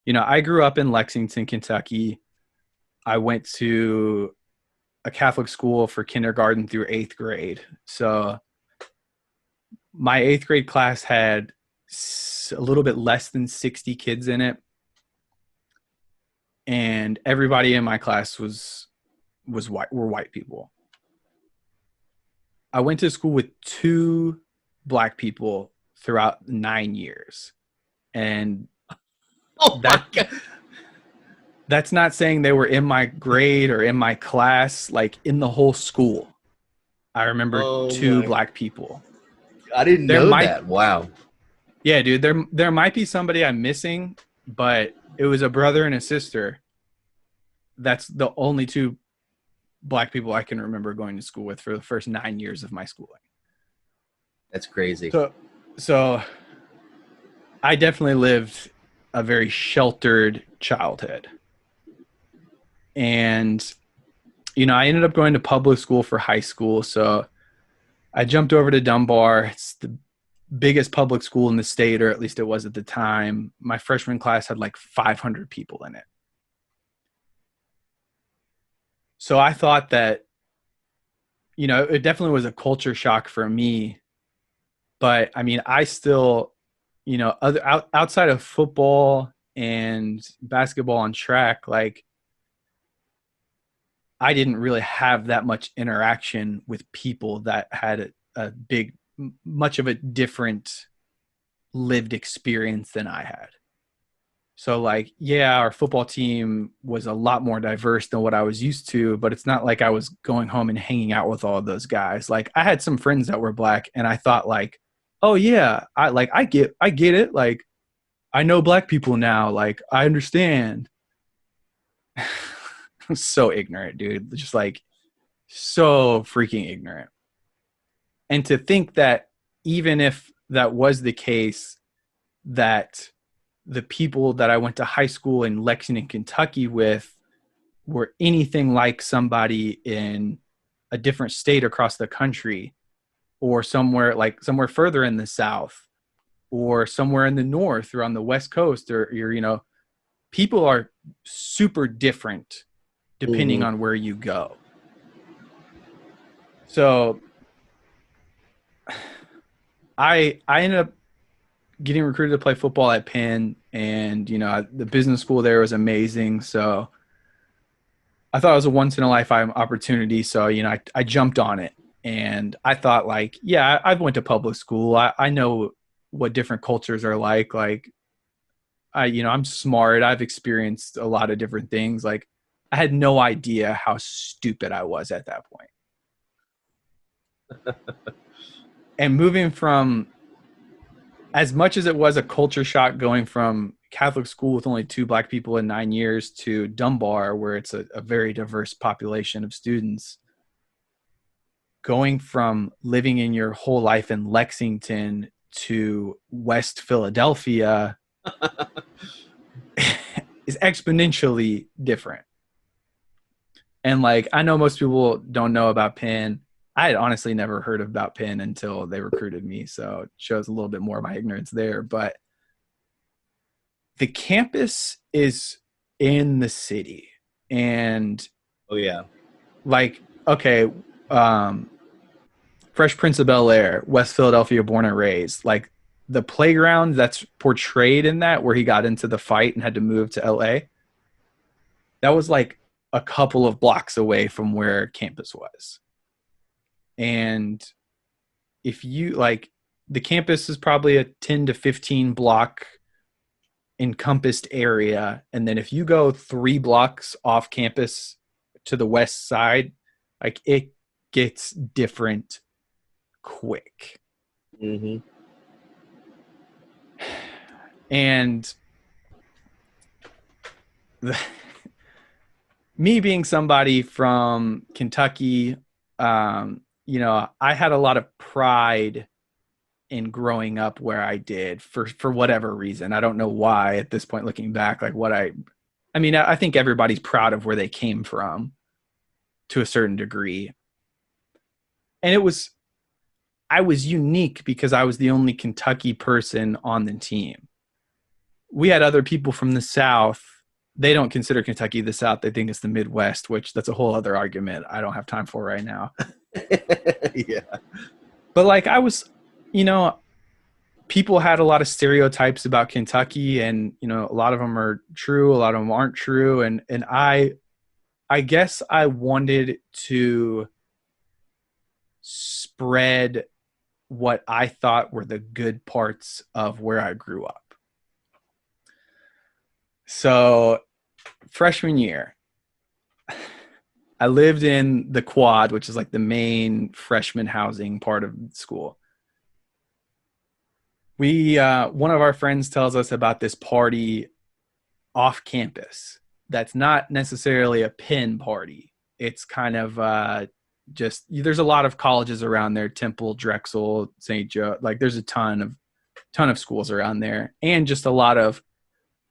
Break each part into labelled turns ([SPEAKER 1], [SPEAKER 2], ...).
[SPEAKER 1] I grew up in Lexington, Kentucky. I went to a Catholic school for kindergarten through eighth grade. So my eighth grade class had a little bit less than 60 kids in it. And everybody in my class was white, were white people. I went to school with two black people throughout 9 years. And
[SPEAKER 2] Oh my
[SPEAKER 1] that
[SPEAKER 2] god.
[SPEAKER 1] that's not saying they were in my grade or in my class, like in the whole school. I remember
[SPEAKER 2] Oh
[SPEAKER 1] two
[SPEAKER 2] my.
[SPEAKER 1] black people.
[SPEAKER 2] I didn't
[SPEAKER 1] There
[SPEAKER 2] know
[SPEAKER 1] might
[SPEAKER 2] that. Wow.
[SPEAKER 1] Yeah, dude, there might be somebody I'm missing, but it was a brother and a sister. That's the only two black people I can remember going to school with for the first 9 years of my schooling.
[SPEAKER 2] That's crazy.
[SPEAKER 1] So I definitely lived a very sheltered childhood. And I ended up going to public school for high school. So I jumped over to Dunbar. It's the biggest public school in the state, or at least it was at the time. My freshman class had like 500 people in it. So I thought that, it definitely was a culture shock for me. But I mean, I still, outside of football and basketball and track, like I didn't really have that much interaction with people that had much of a different lived experience than I had. So, like, yeah, our football team was a lot more diverse than what I was used to, but it's not like I was going home and hanging out with all of those guys. Like, I had some friends that were black, and I thought, like, oh yeah, I get it. Like, I know black people now. Like, I understand. I'm so ignorant, dude. Just like so freaking ignorant. And to think that even if that was the case, that the people that I went to high school in Lexington, Kentucky with were anything like somebody in a different state across the country, or somewhere further in the South, or somewhere in the North or on the West Coast, or people are super different depending
[SPEAKER 2] Hmm.
[SPEAKER 1] on where you go. So I ended up getting recruited to play football at Penn, and the business school there was amazing. So I thought it was a once in a lifetime opportunity. So I jumped on it, and I thought, like, yeah, I've went to public school. I know what different cultures are like. Like, I'm smart. I've experienced a lot of different things. Like, I had no idea how stupid I was at that point. And moving from, as much as it was a culture shock going from Catholic school with only two black people in 9 years to Dunbar, where it's a very diverse population of students, going from living in your whole life in Lexington to West Philadelphia is exponentially different. And like, I know most people don't know about Penn. I had honestly never heard about Penn until they recruited me. So it shows a little bit more of my ignorance there. But the campus is in the city. And
[SPEAKER 2] Oh yeah.
[SPEAKER 1] like, okay, um, Fresh Prince of Bel Air, West Philadelphia, born and raised. Like, the playground that's portrayed in that, where he got into the fight and had to move to LA, that was like a couple of blocks away from where campus was. And if you like, the campus is probably a 10 to 15 block encompassed area. And then if you go 3 blocks off campus to the west side, like, it gets different quick.
[SPEAKER 2] Hmm.
[SPEAKER 1] And the, me being somebody from Kentucky, I had a lot of pride in growing up where I did, for whatever reason. I don't know why at this point, looking back, like I mean, I think everybody's proud of where they came from to a certain degree. And I was unique because I was the only Kentucky person on the team, we had other people from the South. They don't consider Kentucky the South. They think it's the Midwest, which that's a whole other argument I don't have time for right now.
[SPEAKER 2] Yeah.
[SPEAKER 1] But like I was, you know, people had a lot of stereotypes about Kentucky, and you know, a lot of them are true, a lot of them aren't true, and I guess I wanted to spread what I thought were the good parts of where I grew up. So, freshman year, I lived in the quad, which is like the main freshman housing part of school. We one of our friends tells us about this party off campus that's not necessarily a pin party. It's kind of just there's a lot of colleges around there, Temple, Drexel, St. Joe. Like there's a ton of schools around there, and just a lot of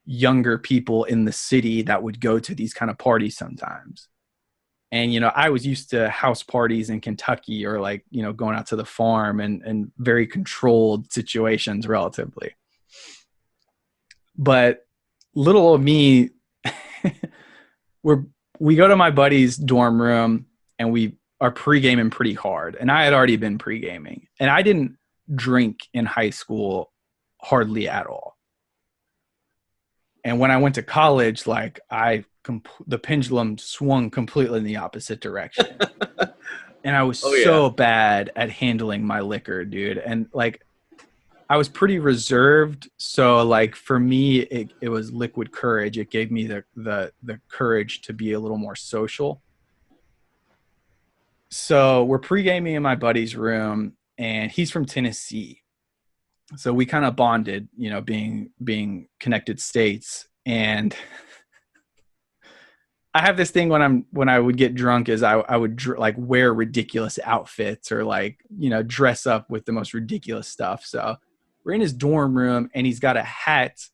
[SPEAKER 1] younger people in the city that would go to these kind of parties sometimes. And you know, I was used to house parties in Kentucky, or like, you know, going out to the farm, and very controlled situations relatively. But little old me, we're we go to my buddy's dorm room, and we are pre-gaming pretty hard. And I had already been pre-gaming, and I didn't drink in high school hardly at all. And when I went to college, like the pendulum swung completely in the opposite direction. And I was
[SPEAKER 2] Oh yeah.
[SPEAKER 1] so bad at handling my liquor, dude. And like I was pretty reserved. So like for me, it was liquid courage. It gave me the courage to be a little more social. So we're pre-gaming in my buddy's room, and he's from Tennessee. So we kind of bonded, you know, being connected states. And I have this thing when I would get drunk is I would like wear ridiculous outfits, or like, you know, dress up with the most ridiculous stuff. So we're in his dorm room, and he's got a hat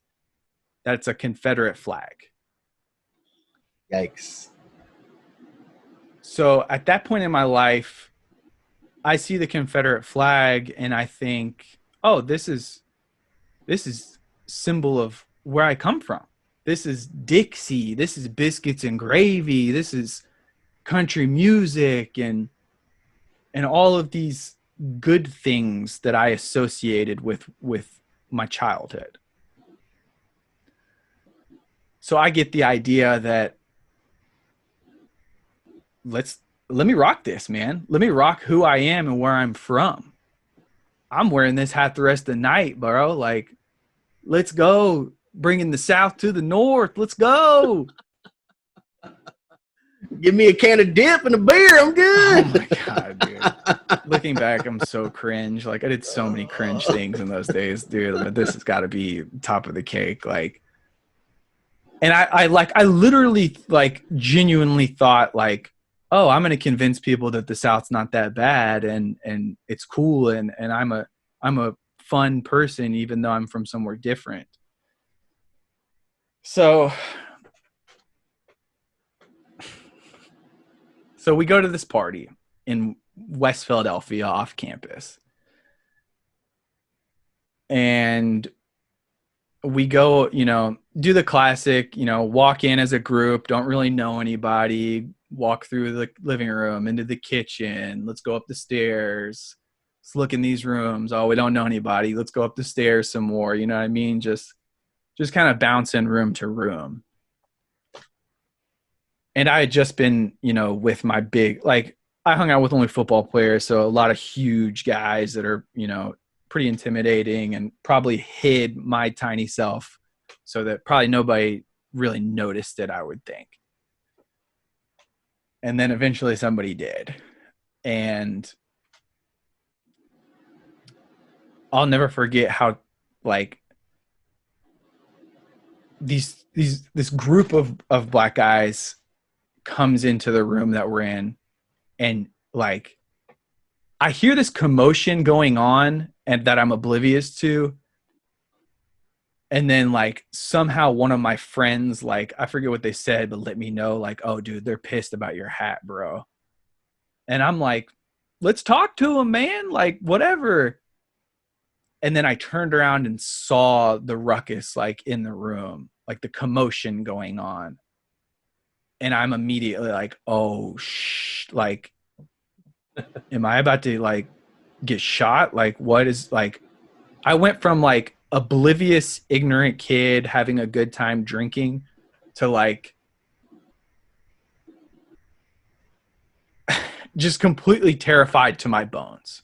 [SPEAKER 1] that's a Confederate flag.
[SPEAKER 2] Yikes.
[SPEAKER 1] So at that point in my life, I see the Confederate flag, and I think, oh, this is symbol of where I come from. This is Dixie. This is biscuits and gravy. This is country music, and all of these good things that I associated with my childhood. So I get the idea that let me rock this, man. Let me rock who I am and where I'm from. I'm wearing this hat the rest of the night, bro. Like, let's go. Bringing the South to the North. Let's go.
[SPEAKER 2] Give me a can of dip and a beer. I'm
[SPEAKER 1] Oh
[SPEAKER 2] good.
[SPEAKER 1] my God, dude. Looking back, I'm so cringe. Like, I did so many cringe things in those days, dude. But this has got to be top of the cake. Like, and I literally, like, genuinely thought, like, oh, I'm going to convince people that the South's not that bad, and it's cool, and I'm a fun person, even though I'm from somewhere different. So we go to this party in West Philadelphia off campus. And we go, you know, do the classic, you know, walk in as a group, don't really know anybody, walk through the living room into the kitchen, let's go up the stairs, let's look in these rooms. Oh, we don't know anybody. Let's go up the stairs some more. You know what I mean? Just kind of bouncing room to room. And I had just been, you know, with my big, like, I hung out with only football players, so a lot of huge guys that are, you know, pretty intimidating, and probably hid my tiny self so that probably nobody really noticed it, I would think. And then eventually somebody did. And I'll never forget how, like, this group of black guys comes into the room that we're in, and like I hear this commotion going on and that I'm oblivious to. And then like somehow one of my friends, like I forget what they said, but let me know, like, oh dude, they're pissed about your hat, bro. And I'm like, let's talk to them, man. Like, whatever. And then I turned around and saw the ruckus like in the room, like the commotion going on. And I'm immediately like, oh, like, am I about to like get shot? Like, what is like, I went from like oblivious, ignorant kid having a good time drinking to like just completely terrified to my bones.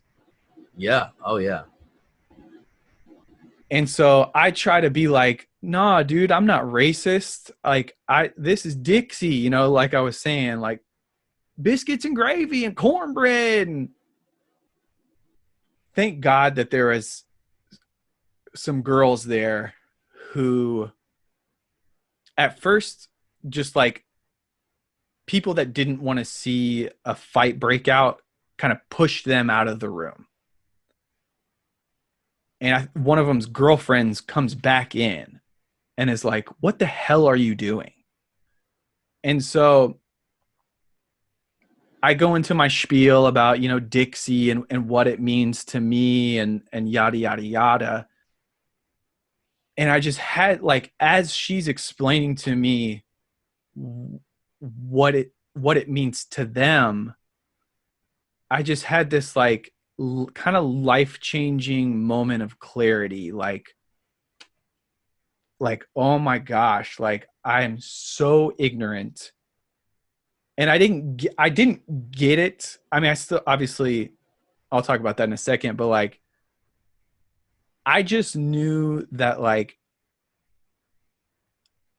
[SPEAKER 2] Yeah. Oh yeah.
[SPEAKER 1] And so I try to be like, nah, dude, I'm not racist. Like, this is Dixie, you know, like I was saying, like biscuits and gravy and cornbread. And thank God that there was some girls there who at first just like people that didn't want to see a fight break out kind of pushed them out of the room. And one of them's girlfriends comes back in and is like, what the hell are you doing? And so I go into my spiel about, you know, Dixie and what it means to me and yada, yada, yada. And I just had like, as she's explaining to me what it means to them, I just had this like kind of life-changing moment of clarity, like oh my gosh, like I am so ignorant. And I didn't get it. I mean, I still obviously I'll talk about that in a second, but like I just knew that like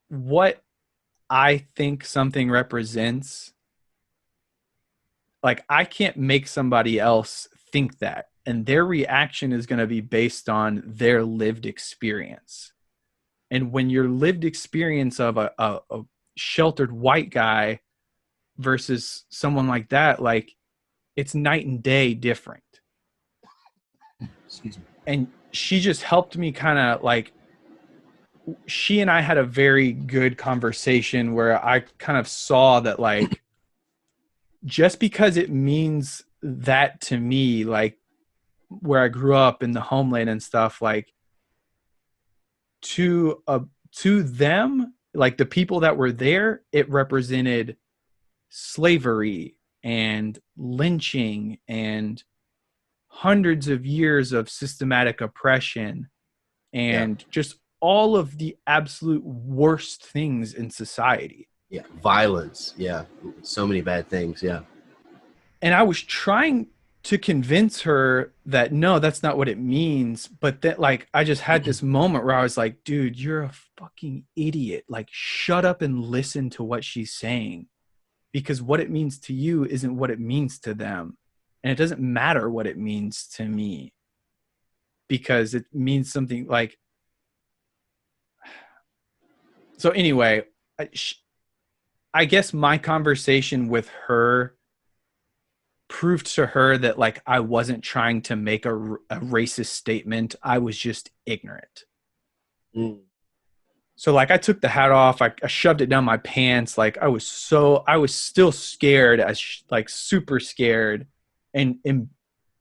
[SPEAKER 1] what I think something represents, like I can't make somebody else think that. And their reaction is going to be based on their lived experience. And when your lived experience of a sheltered white guy versus someone like that, like it's night and day different.
[SPEAKER 2] Excuse me.
[SPEAKER 1] And she just helped me kind of like, she and I had a very good conversation where I kind of saw that like, just because it means that to me, like where I grew up in the homeland and stuff, like to them, like the people that were there, it represented slavery and lynching and hundreds of years of systematic oppression
[SPEAKER 2] Yeah.
[SPEAKER 1] and just all of the absolute worst things in society.
[SPEAKER 2] Yeah. Violence. Yeah. So many bad things. Yeah.
[SPEAKER 1] And I was trying to convince her that no, that's not what it means. But that like I just had this moment where I was like, dude, you're a fucking idiot. Like, shut up and listen to what she's saying. Because what it means to you isn't what it means to them. And it doesn't matter what it means to me. Because it means something like, so anyway, I guess my conversation with her proved to her that like I wasn't trying to make a racist statement. I was just ignorant.
[SPEAKER 2] Mm.
[SPEAKER 1] So like I took the hat off, I shoved it down my pants. Like I was still scared, as like super scared and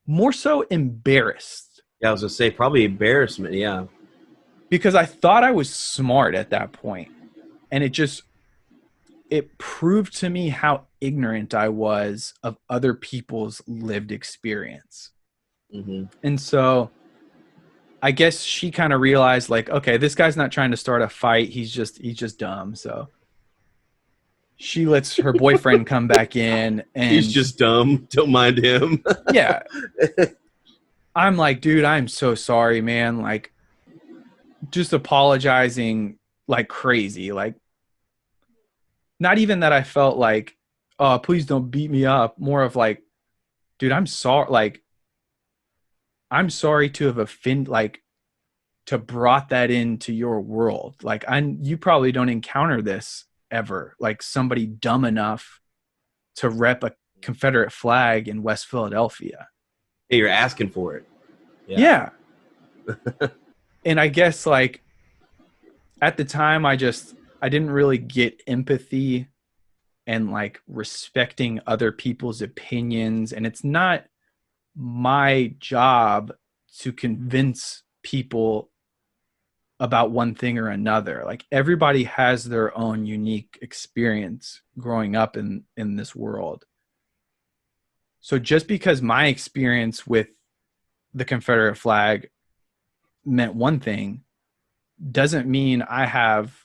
[SPEAKER 1] more so embarrassed.
[SPEAKER 2] Yeah. I was gonna say probably embarrassment. Yeah.
[SPEAKER 1] Because I thought I was smart at that point. And it proved to me how ignorant I was of other people's lived experience.
[SPEAKER 2] Mm-hmm.
[SPEAKER 1] And so I guess she kind of realized like, okay, this guy's not trying to start a fight. He's just dumb. So she lets her boyfriend come back in
[SPEAKER 2] He's
[SPEAKER 1] and
[SPEAKER 2] just dumb. Don't mind him.
[SPEAKER 1] yeah, I'm like, dude, I'm so sorry, man. Like just apologizing like crazy. Like not even that I felt like, oh, please don't beat me up. More of like, dude, I'm sorry. Like, I'm sorry to have offended, like, to brought that into your world. Like, you probably don't encounter this ever. Like, somebody dumb enough to rep a Confederate flag in West Philadelphia.
[SPEAKER 2] Hey, you're asking for it.
[SPEAKER 1] Yeah. And I guess, like, at the time, I didn't really get empathy and like respecting other people's opinions. And it's not my job to convince people about one thing or another. Like everybody has their own unique experience growing up in this world. So just because my experience with the Confederate flag meant one thing doesn't mean I have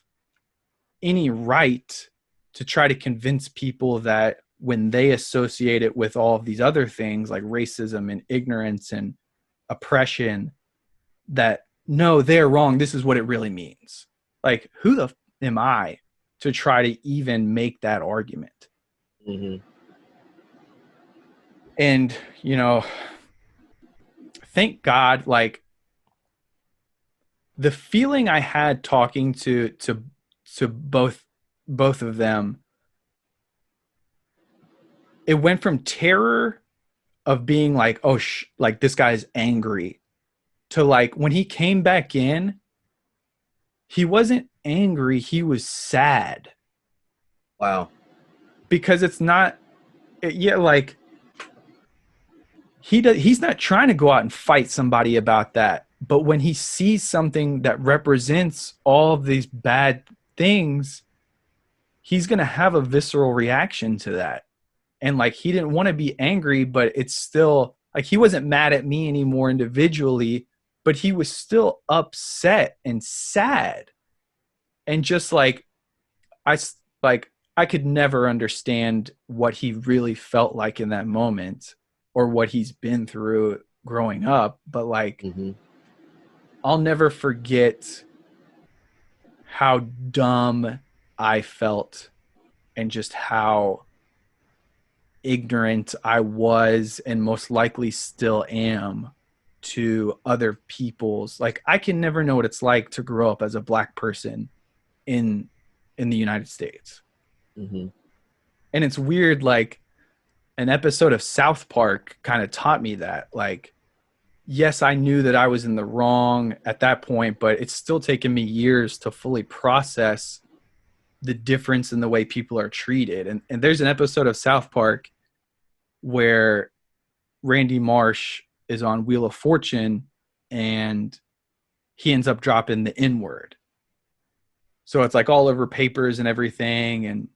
[SPEAKER 1] any right to try to convince people that when they associate it with all of these other things like racism and ignorance and oppression, that no, they're wrong. This is what it really means. Like, who the am I to try to even make that argument?
[SPEAKER 2] Mm-hmm.
[SPEAKER 1] And, you know, thank God, like the feeling I had talking to both of them, it went from terror of being like, oh, like this guy's angry, to like when he came back in, he wasn't angry, he was sad
[SPEAKER 2] Wow.
[SPEAKER 1] because it's not, yeah, like he's not trying to go out and fight somebody about that, but when he sees something that represents all of these bad things, he's going to have a visceral reaction to that. And like he didn't want to be angry, but it's still like he wasn't mad at me anymore individually, but he was still upset and sad. And just I like I could never understand what he really felt like in that moment or what he's been through growing up, but like
[SPEAKER 2] Mm-hmm.
[SPEAKER 1] I'll never forget how dumb I felt and just how ignorant I was and most likely still am to other people's, like I can never know what it's like to grow up as a black person in the United States.
[SPEAKER 2] Mm-hmm.
[SPEAKER 1] And it's weird, like an episode of South Park kind of taught me that. Like, yes, I knew that I was in the wrong at that point, but it's still taken me years to fully process the difference in the way people are treated. And there's an episode of South Park where Randy Marsh is on Wheel of Fortune and he ends up dropping the N word. So it's like all over papers and everything. And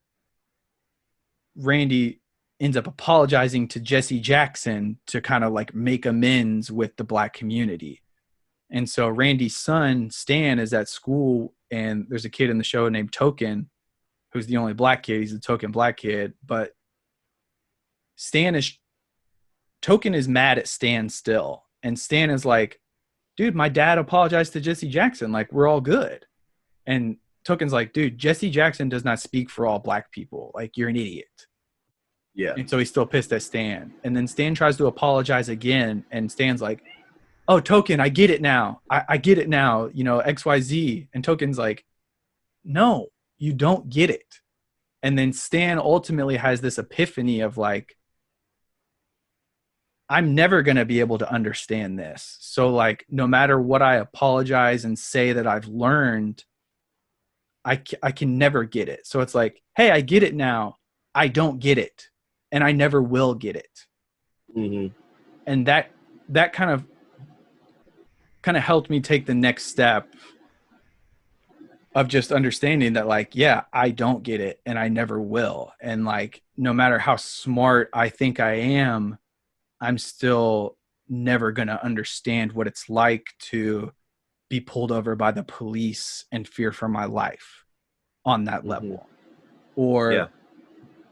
[SPEAKER 1] Randy ends up apologizing to Jesse Jackson to kind of like make amends with the black community. And so Randy's son, Stan, is at school, and there's a kid in the show named Token, who's the only black kid. He's a token black kid. But Stan is Token is mad at Stan still. And Stan is like, dude, my dad apologized to Jesse Jackson. Like, we're all good. And Token's like, dude, Jesse Jackson does not speak for all black people. Like, you're an idiot.
[SPEAKER 2] Yeah.
[SPEAKER 1] And so he's still pissed at Stan. And then Stan tries to apologize again. And Stan's like, oh, Token, I get it now. I get it now, you know, XYZ. And Token's like, no, you don't get it. And then Stan ultimately has this epiphany of like, I'm never going to be able to understand this. So like, no matter what I apologize and say that I've learned, I can never get it. So it's like, hey, I get it now. I don't get it. And I never will get it.
[SPEAKER 2] Mm-hmm.
[SPEAKER 1] And that kind of helped me take the next step of just understanding that like, yeah, I don't get it and I never will. And like, no matter how smart I think I am, I'm still never going to understand what it's like to be pulled over by the police and fear for my life on that level. Or,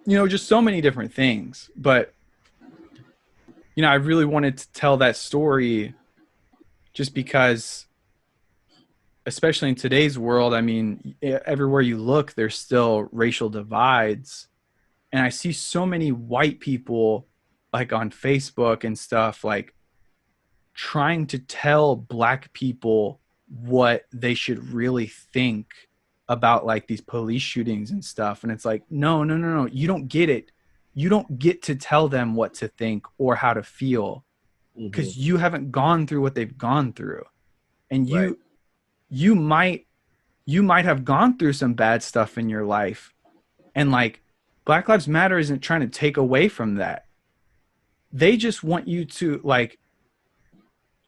[SPEAKER 1] you know, just so many different things. But, you know, I really wanted to tell that story just because, especially in today's world, I mean, everywhere you look, there's still racial divides. And I see so many white people like on Facebook and stuff, like trying to tell black people what they should really think about like these police shootings and stuff. And it's like, no, no, no, no, you don't get it. You don't get to tell them what to think or how to feel because you haven't gone through what they've gone through. And you might have gone through some bad stuff in your life. And like Black Lives Matter isn't trying to take away from that. They just want you to like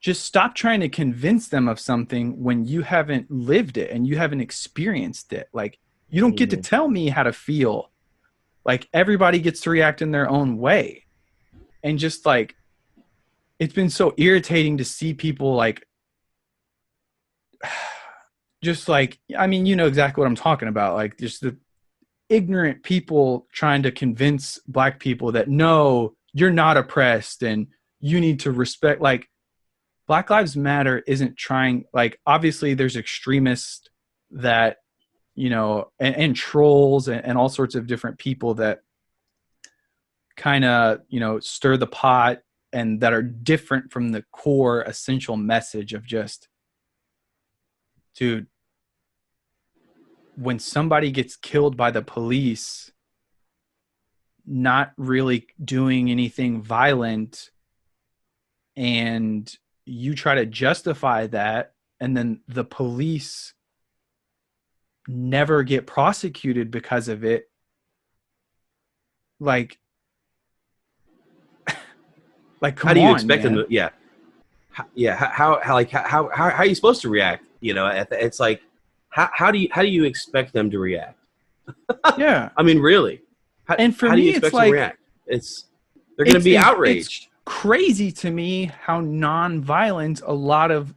[SPEAKER 1] just stop trying to convince them of something when you haven't lived it and you haven't experienced it. Like, you don't get to
[SPEAKER 2] Hmm.
[SPEAKER 1] tell me how to feel. Like, everybody gets to react in their own way. And just like, it's been so irritating to see people like, just like, I mean, you know exactly what I'm talking about. Like, just the ignorant people trying to convince black people that no, you're not oppressed and you need to respect. Like, Black Lives Matter isn't trying, like, obviously there's extremists that, you know, and trolls and all sorts of different people that kind of, you know, stir the pot and that are different from the core essential message of just, dude, when somebody gets killed by the police, not really doing anything violent, and you try to justify that, and then the police never get prosecuted because of it. Like,
[SPEAKER 2] How
[SPEAKER 1] come
[SPEAKER 2] do you
[SPEAKER 1] on,
[SPEAKER 2] expect them to?
[SPEAKER 1] man.
[SPEAKER 2] Yeah, yeah. How are you supposed to react? You know, it's like how do you expect them to react?
[SPEAKER 1] Yeah.
[SPEAKER 2] I mean, really,
[SPEAKER 1] And for
[SPEAKER 2] how do you
[SPEAKER 1] me, it's
[SPEAKER 2] expect them to
[SPEAKER 1] like,
[SPEAKER 2] react? It's they're going to be
[SPEAKER 1] it's
[SPEAKER 2] outraged.
[SPEAKER 1] crazy to me how non-violent a lot of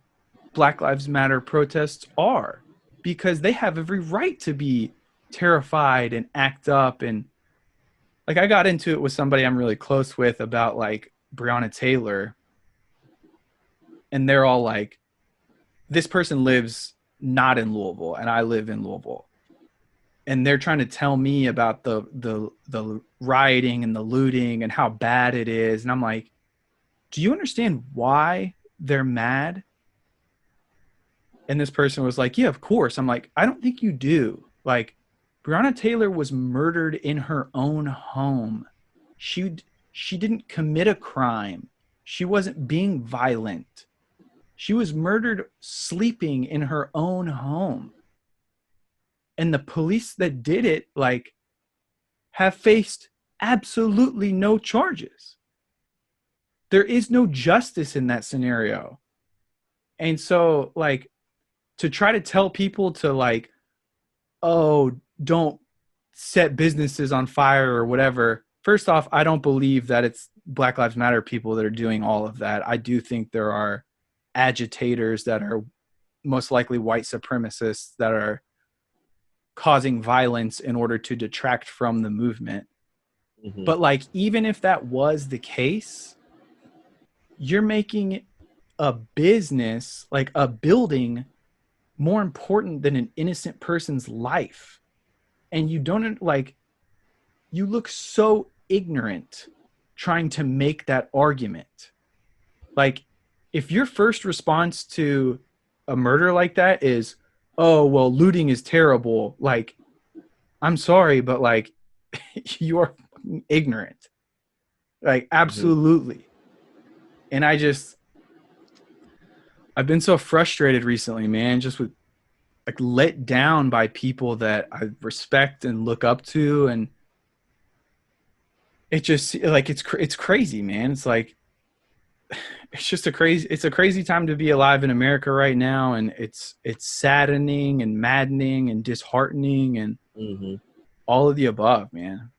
[SPEAKER 1] Black Lives Matter protests are, because they have every right to be terrified and act up. And like, I got into it with somebody I'm really close with about like Breonna Taylor, and they're all like, this person lives not in Louisville and I live in Louisville, and they're trying to tell me about the rioting and the looting and how bad it is, and I'm like, do you understand why they're mad? And this person was like, yeah, of course. I'm like, I don't think you do. Like, Breonna Taylor was murdered in her own home. She didn't commit a crime. She wasn't being violent. She was murdered sleeping in her own home. And the police that did it, like, have faced absolutely no charges. There is no justice in that scenario. And so, like, to try to tell people to, like, oh, don't set businesses on fire or whatever. First off, I don't believe that it's Black Lives Matter people that are doing all of that. I do think there are agitators that are most likely white supremacists that are causing violence in order to detract from the movement.
[SPEAKER 2] Hmm.
[SPEAKER 1] But like, even if that was the case, you're making a business, like a building, more important than an innocent person's life. And you don't, like, you look so ignorant trying to make that argument. Like, if your first response to a murder like that is, oh, well, looting is terrible, like, I'm sorry, but like, you're ignorant. Like,
[SPEAKER 2] Hmm.
[SPEAKER 1] absolutely. And I've been so frustrated recently, man, just with, like, let down by people that I respect and look up to. And it just, like, it's crazy, man. It's like, it's a crazy time to be alive in America right now, and it's saddening and maddening and disheartening and
[SPEAKER 2] Hmm.
[SPEAKER 1] all of the above, man.